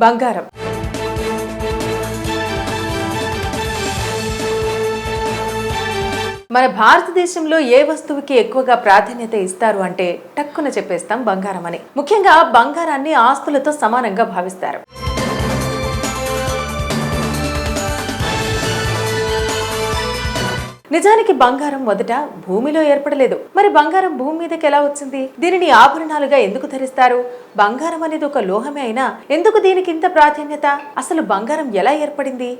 బంగారం మన భారతదేశంలో ఏ వస్తువుకి ఎక్కువగా ప్రాధాన్యత ఇస్తారు అంటే టక్కున చెప్పేస్తాం బంగారం అని. ముఖ్యంగా బంగారాన్ని ఆస్తులతో సమానంగా భావిస్తారు. నిజానికి బంగారం మొదట భూమిలో ఏర్పడలేదు. మరి బంగారం భూమి మీదకి ఎలా వచ్చింది? దీనిని ఆభరణాలుగా ఎందుకు ధరిస్తారు? బంగారం అనేది ఒక లోహమే అయినా ఎందుకు దీనికి ఇంత ప్రాధాన్యత? అసలు బంగారం ఎలా ఏర్పడింది?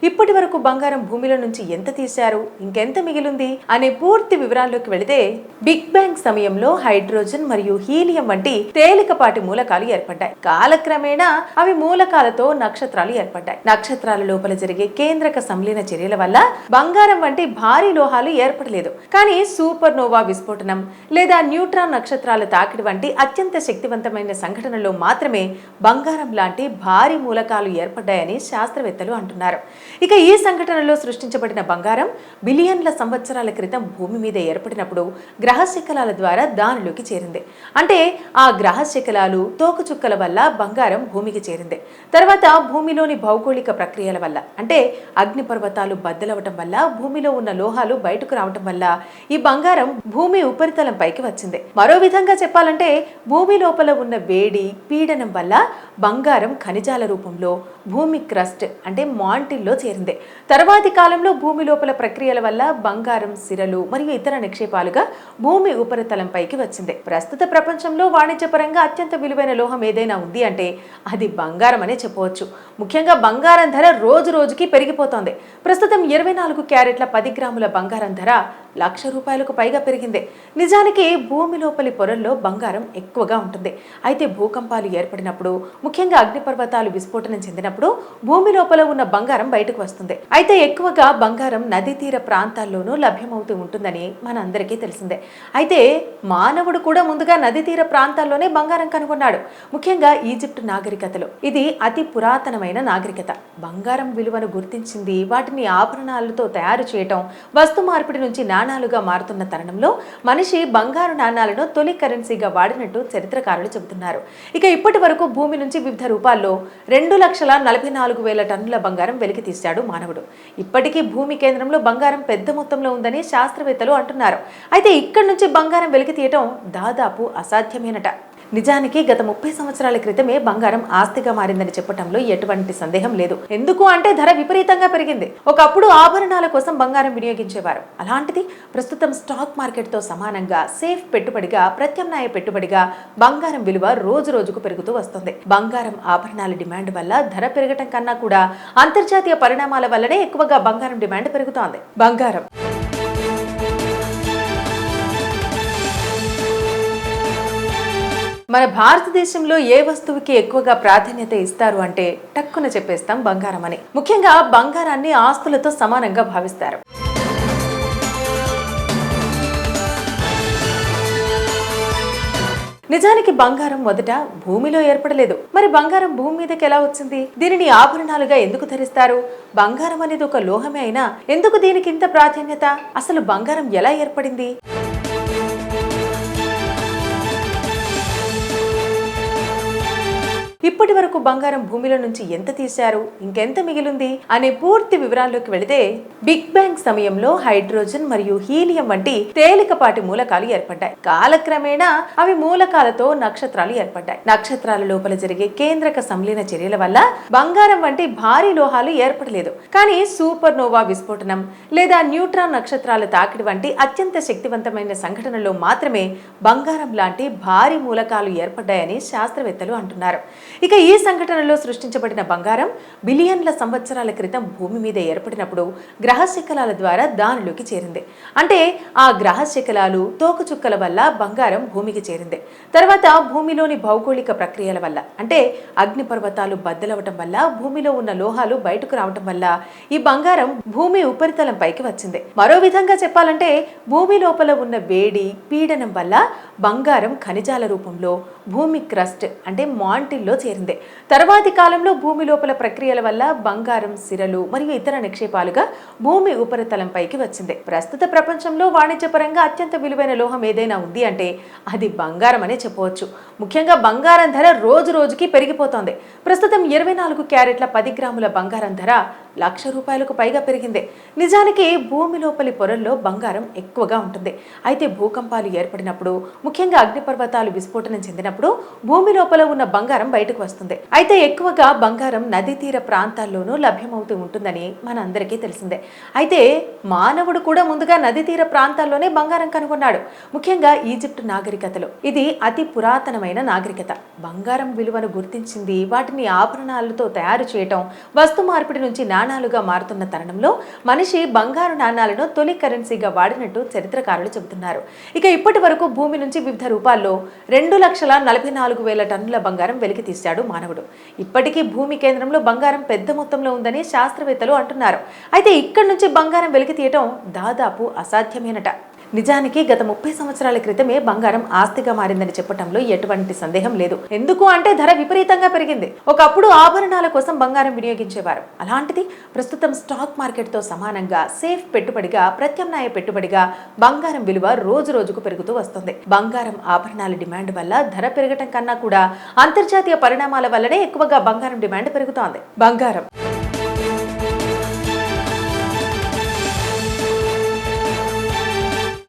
ఇప్పటి వరకు బంగారం భూమిలో నుంచి ఎంత తీశారు, ఇంకెంత మిగిలింది అనే పూర్తి వివరాల్లోకి వెళితే, బిగ్ బ్యాంగ్ సమయంలో హైడ్రోజన్ మరియు హీలియం వంటి తేలికపాటి మూలకాలు ఏర్పడ్డాయి. కాలక్రమేణా అవి మూలకాలతో నక్షత్రాలు ఏర్పడ్డాయి. నక్షత్రాల లోపల జరిగే కేంద్రక సంలీన చర్యల వల్ల బంగారం వంటి భారీ లోహాలు ఏర్పడలేదు. కానీ సూపర్ నోవా విస్ఫోటనం లేదా న్యూట్రాన్ నక్షత్రాల తాకిడి వంటి అత్యంత శక్తివంతమైన సంఘటనలో మాత్రమే బంగారం లాంటి భారీ మూలకాలు ఏర్పడ్డాయని శాస్త్రవేత్తలు అంటున్నారు. ఇక ఈ సంఘటనలో సృష్టించబడిన బంగారం బిలియన్ల సంవత్సరాల క్రితం భూమి మీద ఏర్పడినప్పుడు గ్రహ శకలాల ద్వారా దానిలోకి చేరింది. అంటే ఆ గ్రహ శకలాలు తోకచుక్కల వల్ల బంగారం భూమికి చేరింది. తర్వాత భూమిలోని భౌగోళిక ప్రక్రియల వల్ల, అంటే అగ్నిపర్వతాలు బద్దలవటం వల్ల, భూమిలో ఉన్న లోహాలు బయటకు రావటం వల్ల ఈ బంగారం భూమి ఉపరితలం పైకి వచ్చింది. మరో విధంగా చెప్పాలంటే భూమి లోపల ఉన్న వేడి పీడనం వల్ల బంగారం ఖనిజాల రూపంలో భూమి క్రస్ట్ అంటే మాంటిల్లో చేరింది. తర్వాతి కాలంలో భూమి లోపల ప్రక్రియల వల్ల బంగారం సిరలు మరియు ఇతర నిక్షేపాలుగా భూమి ఉపరితలంపైకి వచ్చింది. ప్రస్తుత ప్రపంచంలో వాణిజ్యపరంగా అత్యంత విలువైన లోహం ఏదైనా ఉంది అంటే అది బంగారం అనే చెప్పవచ్చు. ముఖ్యంగా బంగారం ధర రోజు రోజుకి పెరిగిపోతోంది. ప్రస్తుతం 24 క్యారెట్ల 10 గ్రాముల బంగారం ధర ₹1,00,000కు పైగా పెరిగింది. నిజానికి భూమి లోపలి పొరల్లో బంగారం ఎక్కువగా ఉంటుంది. అయితే భూకంపాలు ఏర్పడినప్పుడు, ముఖ్యంగా అగ్నిపర్వతాలు విస్ఫోటనం చెందినప్పుడు భూమి లోపల ఉన్న బంగారం బయటకు వస్తుంది. అయితే ఎక్కువగా బంగారం నదీ తీర ప్రాంతాల్లోనూ లభ్యమవుతూ ఉంటుందని మనందరికీ తెలిసిందే. అయితే మానవుడు కూడా ముందుగా నదీ తీర ప్రాంతాల్లోనే బంగారం కనుగొన్నాడు. ముఖ్యంగా ఈజిప్ట్ నాగరికతలో ఇది అతి పురాతనమైన నాగరికత. బంగారం విలువను గుర్తించింది, వాటిని ఆభరణాలతో తయారు చేయటం, వస్తు మార్పిడి నుంచి నాణాలుగా మారుతున్న తరుణంలో మనిషి బంగారు నాణాలను తొలి కరెన్సీగా వాడినట్టు చరిత్రకారులు చెబుతున్నారు. ఇక ఇప్పటి వరకు భూమి నుంచి వివిధ రూపాల్లో 2,44,000 టన్నుల బంగారం వెలికి తీశాడు మానవుడు. ఇప్పటికీ భూమి కేంద్రంలో బంగారం పెద్ద మొత్తంలో ఉందని శాస్త్రవేత్తలు అంటున్నారు. అయితే ఇక్కడి నుంచి బంగారం వెలికి తీయటం దాదాపు అసాధ్యమేనట. నిజానికి గత 30 సంవత్సరాల క్రితమే బంగారం ఆస్తిగా మారిందని చెప్పడంలో ఎటువంటి సందేహం లేదు. ఎందుకు అంటే ధర విపరీతంగా పెరిగింది. ఒకప్పుడు ఆభరణాల కోసం బంగారం వినియోగించేవారు. అలాంటిది ప్రస్తుతం స్టాక్ మార్కెట్తో సమానంగా సేఫ్ పెట్టుబడిగా, ప్రత్యామ్నాయ పెట్టుబడిగా బంగారం విలువ రోజు రోజుకు పెరుగుతూ వస్తుంది. బంగారం ఆభరణాల డిమాండ్ వల్ల ధర పెరగటం కన్నా కూడా అంతర్జాతీయ పరిణామాల వల్లనే ఎక్కువగా బంగారం డిమాండ్ పెరుగుతోంది. బంగారం మన భారతదేశంలో ఏ వస్తువుకి ఎక్కువగా ప్రాధాన్యత ఇస్తారు అంటే టక్కున చెప్పేస్తాం బంగారం అని. ముఖ్యంగా బంగారాన్ని ఆస్తులతో సమానంగా భావిస్తారు. నిజానికి బంగారం మొదట భూమిలో ఏర్పడలేదు. మరి బంగారం భూమి మీదకి ఎలా వచ్చింది? దీనిని ఆభరణాలుగా ఎందుకు ధరిస్తారు? బంగారం అనేది ఒక లోహమే అయినా ఎందుకు దీనికి ఇంత ప్రాధాన్యత? అసలు బంగారం ఎలా ఏర్పడింది? ఇప్పటి వరకు బంగారం భూమిలో నుంచి ఎంత తీశారు, ఇంకెంత మిగిలింది అనే పూర్తి వివరాల్లోకి వెళితే, బిగ్ బ్యాంగ్ సమయంలో హైడ్రోజన్ మరియు హీలియం వంటి తేలికపాటి మూలకాలు ఏర్పడ్డాయి. కాలక్రమేణా అవి మూలకాలతో నక్షత్రాలు ఏర్పడ్డాయి. నక్షత్రాల లోపల జరిగే కేంద్రక సంలీన చర్యల వల్ల బంగారం వంటి భారీ లోహాలు ఏర్పడలేదు. కానీ సూపర్ నోవా విస్ఫోటనం లేదా న్యూట్రాన్ నక్షత్రాల తాకిడి వంటి అత్యంత శక్తివంతమైన సంఘటనలో మాత్రమే బంగారం లాంటి భారీ మూలకాలు ఏర్పడ్డాయని శాస్త్రవేత్తలు అంటున్నారు. ఇక ఈ సంఘటనలో సృష్టించబడిన బంగారం బిలియన్ల సంవత్సరాల క్రితం భూమి మీద ఏర్పడినప్పుడు గ్రహ శకలాల ద్వారా దానిలోకి చేరింది. అంటే ఆ గ్రహ శకలాలు తోకచుక్కల వల్ల బంగారం భూమికి చేరింది. తర్వాత భూమిలోని భౌగోళిక ప్రక్రియల వల్ల, అంటే అగ్నిపర్వతాలు బద్దలవటం వల్ల, భూమిలో ఉన్న లోహాలు బయటకు రావటం వల్ల ఈ బంగారం భూమి ఉపరితలం పైకి వచ్చింది. మరో విధంగా చెప్పాలంటే భూమి లోపల ఉన్న వేడి పీడనం వల్ల బంగారం ఖనిజాల రూపంలో భూమి క్రస్ట్ అంటే మాంటిల్లో చేరింది. చేరింది. తర్వాతి కాలంలో భూమి లోపల ప్రక్రియల వల్ల బంగారం సిరలు మరియు ఇతర నిక్షేపాలుగా భూమి ఉపరితలంపైకి వచ్చింది. ప్రస్తుత ప్రపంచంలో వాణిజ్యపరంగా అత్యంత విలువైన లోహం ఏదైనా ఉంది అంటే అది బంగారం అనే చెప్పవచ్చు. ముఖ్యంగా బంగారం ధర రోజు రోజుకి పెరిగిపోతోంది. ప్రస్తుతం 24 క్యారెట్ల 10 గ్రాముల బంగారం ధర ₹1,00,000కు పైగా పెరిగింది. నిజానికి భూమి లోపలి పొరల్లో బంగారం ఎక్కువగా ఉంటుంది. అయితే భూకంపాలు ఏర్పడినప్పుడు, ముఖ్యంగా అగ్నిపర్వతాలు విస్ఫోటనం చెందినప్పుడు భూమి లోపల ఉన్న బంగారం బయటకు వస్తుంది. అయితే ఎక్కువగా బంగారం నదీ తీర ప్రాంతాల్లోనూ లభ్యమవుతూ ఉంటుందని మనందరికీ తెలిసిందే. అయితే మానవుడు కూడా ముందుగా నదీ తీర ప్రాంతాల్లోనే బంగారం కనుగొన్నాడు. ముఖ్యంగా ఈజిప్ట్ నాగరికతలో ఇది అతి పురాతనమైన నాగరికత. బంగారం విలువను గుర్తించింది, వాటిని ఆభరణాలతో తయారు చేయటం, వస్తు మార్పిడి నుంచి నాణాలుగా మారుతున్న తరుణంలో మనిషి బంగారు నాణాలను తొలి కరెన్సీగా వాడినట్టు చరిత్రకారులు చెబుతున్నారు. ఇక ఇప్పటి వరకు భూమి నుంచి వివిధ రూపాల్లో 2,44,000 టన్నుల బంగారం వెలికి తీశాడు మానవుడు. ఇప్పటికీ భూమి కేంద్రంలో బంగారం పెద్ద మొత్తంలో ఉందని శాస్త్రవేత్తలు అంటున్నారు. అయితే ఇక్కడి నుంచి బంగారం వెలికి తీయటం దాదాపు అసాధ్యమేనట. నిజానికి గత 30 సంవత్సరాల క్రితమే బంగారం ఆస్తిగా మారిందని చెప్పడంలో ఎటువంటి సందేహం లేదు. ఎందుకు అంటే ధర విపరీతంగా పెరిగింది. ఒకప్పుడు ఆభరణాల కోసం బంగారం వినియోగించేవారు. అలాంటిది ప్రస్తుతం స్టాక్ మార్కెట్తో సమానంగా సేఫ్ పెట్టుబడిగా, ప్రత్యామ్నాయ పెట్టుబడిగా బంగారం విలువ రోజు రోజుకు పెరుగుతూ వస్తుంది. బంగారం ఆభరణాల డిమాండ్ వల్ల ధర పెరగటం కన్నా కూడా అంతర్జాతీయ పరిణామాల వల్లనే ఎక్కువగా బంగారం డిమాండ్ పెరుగుతోంది. బంగారం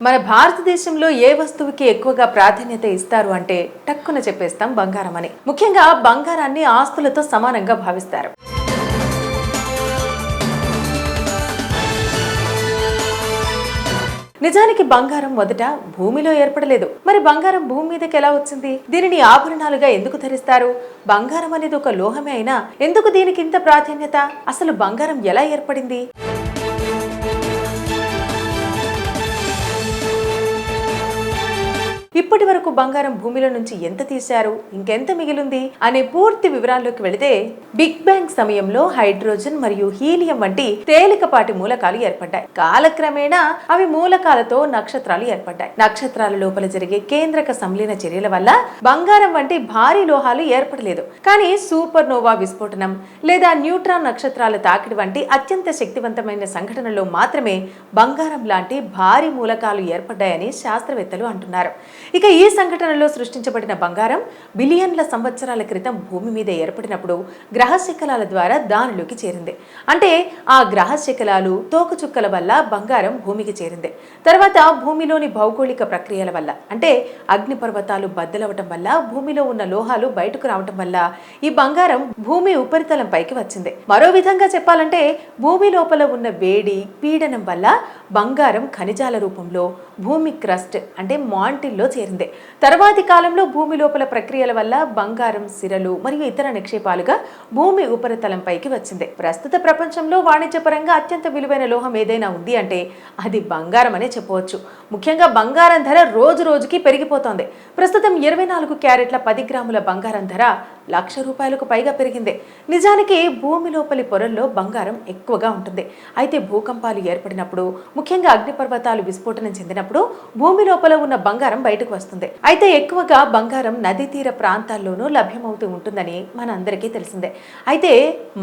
మన భారతదేశంలో ఏ వస్తువుకి ఎక్కువగా ప్రాధాన్యత ఇస్తారు అంటే టక్కున చెప్పేస్తాం బంగారం అని. ముఖ్యంగా బంగారాన్ని ఆస్తులతో సమానంగా భావిస్తారు. నిజానికి బంగారం మొదట భూమిలో ఏర్పడలేదు. మరి బంగారం భూమి మీదకి ఎలా వచ్చింది? దీనిని ఆభరణాలుగా ఎందుకు ధరిస్తారు? బంగారం అనేది ఒక లోహమే అయినా ఎందుకు దీనికి ఇంత ప్రాధాన్యత? అసలు బంగారం ఎలా ఏర్పడింది? ఇప్పటి వరకు బంగారం భూమిలో నుంచి ఎంత తీశారు, ఇంకెంత మిగిలింది అనే పూర్తి వివరాల్లోకి వెళితే, బిగ్ బ్యాంగ్ సమయంలో హైడ్రోజన్ మరియు హీలియం వంటి తేలికపాటి మూలకాలు ఏర్పడ్డాయి. కాలక్రమేణా అవి మూలకాలతో నక్షత్రాలు ఏర్పడ్డాయి. నక్షత్రాల లోపల జరిగే కేంద్రక సంలీన చర్యల వల్ల బంగారం వంటి భారీ లోహాలు ఏర్పడలేదు. కానీ సూపర్ నోవా విస్ఫోటనం లేదా న్యూట్రాన్ నక్షత్రాల తాకిడి వంటి అత్యంత శక్తివంతమైన సంఘటనలో మాత్రమే బంగారం లాంటి భారీ మూలకాలు ఏర్పడ్డాయని శాస్త్రవేత్తలు అంటున్నారు. ఇక ఈ సంఘటనలో సృష్టించబడిన బంగారం బిలియన్ల సంవత్సరాల క్రితం భూమి మీద ఏర్పడినప్పుడు గ్రహ శకలాల ద్వారా దానిలోకి చేరింది. అంటే ఆ గ్రహ శకలాలు, తోకచుక్కల వల్ల బంగారం భూమికి చేరింది. తర్వాత భూమిలోని భౌగోళిక ప్రక్రియల వల్ల, అంటే అగ్నిపర్వతాలు బద్దలవటం వల్ల, భూమిలో ఉన్న లోహాలు బయటకు రావటం వల్ల ఈ బంగారం భూమి ఉపరితలం పైకి వచ్చింది. మరో విధంగా చెప్పాలంటే భూమి లోపల ఉన్న వేడి, పీడనం వల్ల బంగారం ఖనిజాల రూపంలో భూమి క్రస్ట్ అంటే మాంటిల్లో చేరింది. తర్వాతి కాలంలో భూమి లోపల ప్రక్రియల వల్ల బంగారం సిరలు మరియు ఇతర నిక్షేపాలుగా భూమి ఉపరితలంపైకి వచ్చింది. ప్రస్తుత ప్రపంచంలో వాణిజ్యపరంగా అత్యంత విలువైన లోహం ఏదైనా ఉంది అంటే అది బంగారం అనే చెప్పవచ్చు. ముఖ్యంగా బంగారం ధర రోజు రోజుకి పెరిగిపోతోంది. ప్రస్తుతం 24 క్యారెట్ల 10 గ్రాముల బంగారం ధర ₹1,00,000కు పైగా పెరిగింది. నిజానికి భూమి లోపలి పొరల్లో బంగారం ఎక్కువగా ఉంటుంది. అయితే భూకంపాలు ఏర్పడినప్పుడు, ముఖ్యంగా అగ్నిపర్వతాలు విస్ఫోటనం చెందినప్పుడు భూమి లోపల ఉన్న బంగారం బయటకు వస్తుంది. అయితే ఎక్కువగా బంగారం నదీ తీర ప్రాంతాల్లోనూ లభ్యమవుతూ ఉంటుందని మనందరికీ తెలిసిందే. అయితే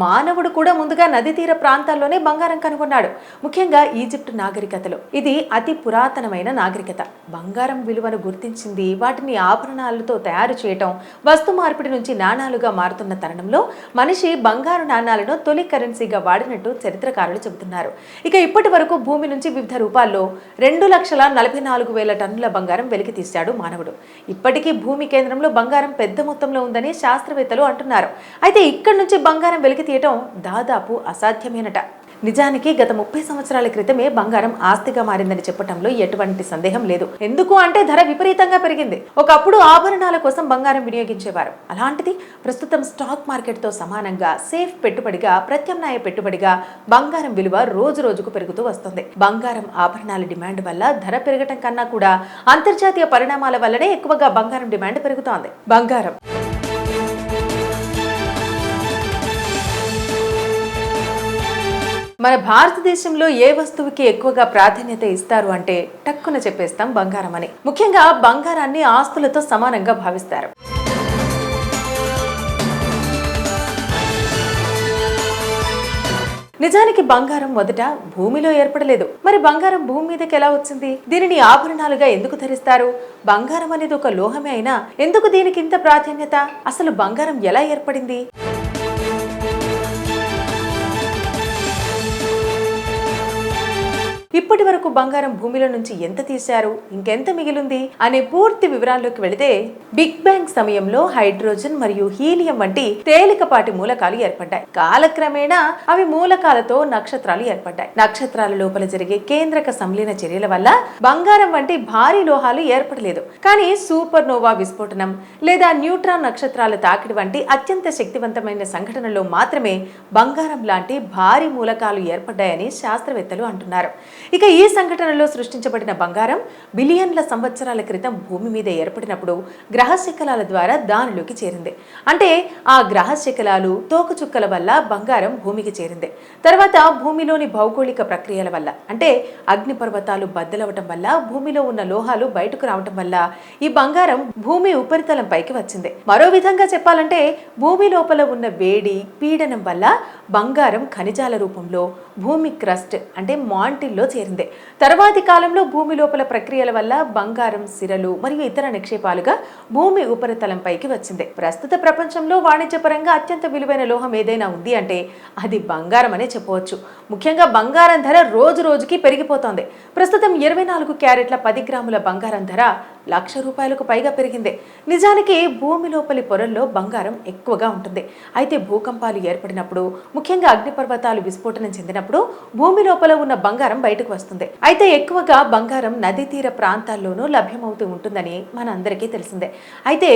మానవుడు కూడా ముందుగా నదీ తీర ప్రాంతాల్లోనే బంగారం కనుగొన్నాడు. ముఖ్యంగా ఈజిప్ట్ నాగరికతలో ఇది అతి పురాతనమైన నాగరికత. బంగారం విలువను గుర్తించింది, వాటిని ఆభరణాలతో తయారు చేయటం, వస్తు మార్పిడి నుంచి నాణాలుగా మారుతున్న తరుణంలో మనిషి బంగారు నాణాలను తొలి కరెన్సీగా వాడినట్టు చరిత్రకారులు చెబుతున్నారు. ఇక ఇప్పటి వరకు భూమి నుంచి వివిధ రూపాల్లో 2,44,000 టన్నుల బంగారం వెలికి తీశాడు మానవుడు. ఇప్పటికీ భూమి కేంద్రంలో బంగారం పెద్ద మొత్తంలో ఉందని శాస్త్రవేత్తలు అంటున్నారు. అయితే ఇక్కడి నుంచి బంగారం వెలికి తీయటం దాదాపు అసాధ్యమేనట. నిజానికి గత 30 సంవత్సరాల క్రితమే బంగారం ఆస్తిగా మారిందని చెప్పడంలో ఎటువంటి సందేహం లేదు. ఎందుకు అంటే ధర విపరీతంగా పెరిగింది. ఒకప్పుడు ఆభరణాల కోసం బంగారం వినియోగించేవారు. అలాంటిది ప్రస్తుతం స్టాక్ మార్కెట్తో సమానంగా సేఫ్ పెట్టుబడిగా, ప్రత్యామ్నాయ పెట్టుబడిగా బంగారం విలువ రోజు రోజుకు పెరుగుతూ వస్తుంది. బంగారం ఆభరణాల డిమాండ్ వల్ల ధర పెరగటం కన్నా కూడా అంతర్జాతీయ పరిణామాల వల్లనే ఎక్కువగా బంగారం డిమాండ్ పెరుగుతోంది. బంగారం మన భారతదేశంలో ఏ వస్తువుకి ఎక్కువగా ప్రాధాన్యత ఇస్తారు అంటే టక్కున చెప్పేస్తాం బంగారం అని. ముఖ్యంగా బంగారాన్ని ఆస్తులతో సమానంగా భావిస్తారు. నిజానికి బంగారం మొదట భూమిలో ఏర్పడలేదు. మరి బంగారం భూమి మీదకి ఎలా వచ్చింది? దీనిని ఆభరణాలుగా ఎందుకు ధరిస్తారు? బంగారం అనేది ఒక లోహమే అయినా ఎందుకు దీనికి ఇంత ప్రాధాన్యత? అసలు బంగారం ఎలా ఏర్పడింది? ఇప్పటి వరకు బంగారం భూమిలో నుంచి ఎంత తీశారు, ఇంకెంత మిగిలింది అనే పూర్తి వివరాల్లోకి వెళితే, బిగ్ బ్యాంగ్ సమయంలో హైడ్రోజన్ మరియు హీలియం వంటి తేలికపాటి మూలకాలు ఏర్పడ్డాయి. కాలక్రమేణా అవి మూలకాలతో నక్షత్రాలు ఏర్పడ్డాయి. నక్షత్రాల లోపల జరిగే కేంద్రక సంలీన చర్యల వల్ల బంగారం వంటి భారీ లోహాలు ఏర్పడలేదు. కానీ సూపర్ నోవా విస్ఫోటనం లేదా న్యూట్రాన్ నక్షత్రాల తాకిడి వంటి అత్యంత శక్తివంతమైన సంఘటనలో మాత్రమే బంగారం లాంటి భారీ మూలకాలు ఏర్పడ్డాయని శాస్త్రవేత్తలు అంటున్నారు. ఇక ఈ సంఘటనలో సృష్టించబడిన బంగారం బిలియన్ల సంవత్సరాల క్రితం భూమి మీద ఏర్పడినప్పుడు గ్రహ శకలాల ద్వారా దానిలోకి చేరింది. అంటే ఆ గ్రహ శకలాలు తోకచుక్కల వల్ల బంగారం భూమికి చేరింది. తర్వాత భూమిలోని భౌగోళిక ప్రక్రియల వల్ల, అంటే అగ్నిపర్వతాలు బద్దలవటం వల్ల, భూమిలో ఉన్న లోహాలు బయటకు రావటం వల్ల ఈ బంగారం భూమి ఉపరితలం పైకి వచ్చింది. మరో విధంగా చెప్పాలంటే భూమి లోపల ఉన్న వేడి పీడనం వల్ల బంగారం ఖనిజాల రూపంలో భూమి క్రస్ట్ అంటే మాంటిల్లో చేరింది. తర్వాతి కాలంలో భూమి లోపల ప్రక్రియల వల్ల బంగారం సిరలు మరియు ఇతర నిక్షేపాలుగా భూమి ఉపరితలంపైకి వచ్చింది. ప్రస్తుత ప్రపంచంలో వాణిజ్యపరంగా అత్యంత విలువైన లోహం ఏదైనా ఉంది అంటే అది బంగారం అనే చెప్పవచ్చు. ముఖ్యంగా బంగారం ధర రోజు రోజుకి పెరిగిపోతోంది. ప్రస్తుతం 24 క్యారెట్ల 10 గ్రాముల బంగారం ధర ₹1,00,000కు పైగా పెరిగింది. నిజానికి భూమి లోపలి పొరల్లో బంగారం ఎక్కువగా ఉంటుంది. అయితే భూకంపాలు ఏర్పడినప్పుడు, ముఖ్యంగా అగ్నిపర్వతాలు విస్ఫోటనం చెందినప్పుడు భూమి లోపల ఉన్న బంగారం బయటకు వస్తుంది. అయితే ఎక్కువగా బంగారం నదీ తీర ప్రాంతాల్లోనూ లభ్యమవుతూ ఉంటుందని మనందరికీ తెలిసిందే. అయితే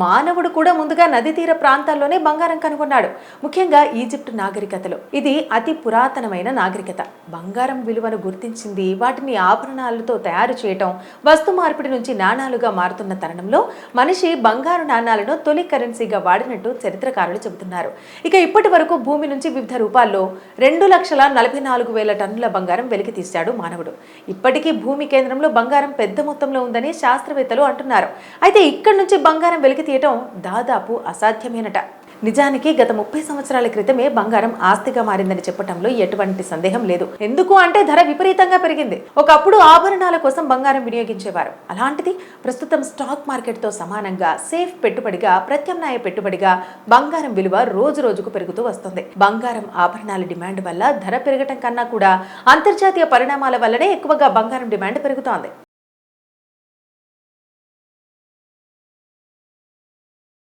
మానవుడు కూడా ముందుగా నదీ తీర ప్రాంతాల్లోనే బంగారం కనుగొన్నాడు. ముఖ్యంగా ఈజిప్ట్ నాగరికతలో ఇది అతి పురాతనమైన నాగరికత. బంగారం విలువను గుర్తించింది, వాటిని ఆభరణాలతో తయారు చేయటం, వస్తు మార్పిడి నుంచి నాణాలుగా మారుతున్న తరుణంలో మనిషి బంగారు నాణాలను తొలి కరెన్సీగా వాడినట్టు చరిత్రకారులు చెబుతున్నారు. ఇక ఇప్పటి వరకు భూమి నుంచి వివిధ రూపాల్లో 2,44,000 టన్నుల బంగారం వెలికి తీశాడు మానవుడు. ఇప్పటికీ భూమి కేంద్రంలో బంగారం పెద్ద మొత్తంలో ఉందని శాస్త్రవేత్తలు అంటున్నారు. అయితే ఇక్కడి నుంచి బంగారం వెలికి తీయటం దాదాపు అసాధ్యమేనట. నిజానికి గత 30 సంవత్సరాల క్రితమే బంగారం ఆస్తిగా మారిందని చెప్పడంలో ఎటువంటి సందేహం లేదు. ఎందుకు అంటే ధర విపరీతంగా పెరిగింది. ఒకప్పుడు ఆభరణాల కోసం బంగారం వినియోగించేవారు. అలాంటిది ప్రస్తుతం స్టాక్ మార్కెట్తో సమానంగా సేఫ్ పెట్టుబడిగా, ప్రత్యామ్నాయ పెట్టుబడిగా బంగారం విలువ రోజు రోజుకు పెరుగుతూ వస్తుంది. బంగారం ఆభరణాల డిమాండ్ వల్ల ధర పెరగటం కన్నా కూడా అంతర్జాతీయ పరిణామాల వల్లనే ఎక్కువగా బంగారం డిమాండ్ పెరుగుతోంది.